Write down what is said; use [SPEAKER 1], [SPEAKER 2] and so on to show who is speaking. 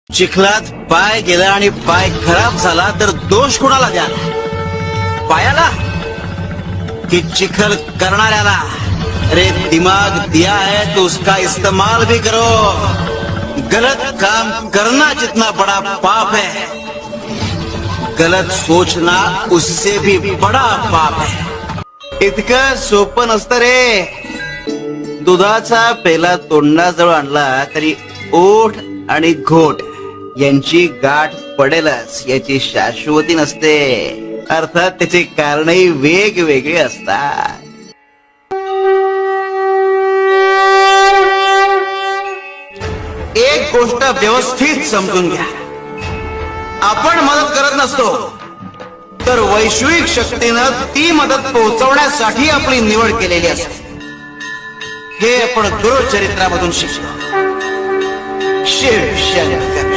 [SPEAKER 1] चिखलात पाय गेला आणि पाय खराब झाला तर दोष कुणाला द्या? पायाला कि चिखल करणाऱ्याला? अरे दिमाग दिया है तो उसका इस्तेमाल भी करो। गलत काम करना जितना बड़ा पाप है, गलत सोचना उससे भी बड़ा पाप है। इतकं सोपं नसतं रे। दुधाचा पेला तोंडाजवळ आणला तरी ओठ आणि घोट यांची गाठ पडेलच याची शाश्वती नसते। अर्थात त्याचे कारणही वेगवेगळे असतात। एक गोष्ट व्यवस्थित समजून घ्या, आपण मदत करत नसतो तर वैश्विक शक्तीनं ती मदत पोहोचवण्यासाठी आपली निवड केलेली असते। हे आपण गुरुचरित्रामधून शिकतो। शिव शंकर।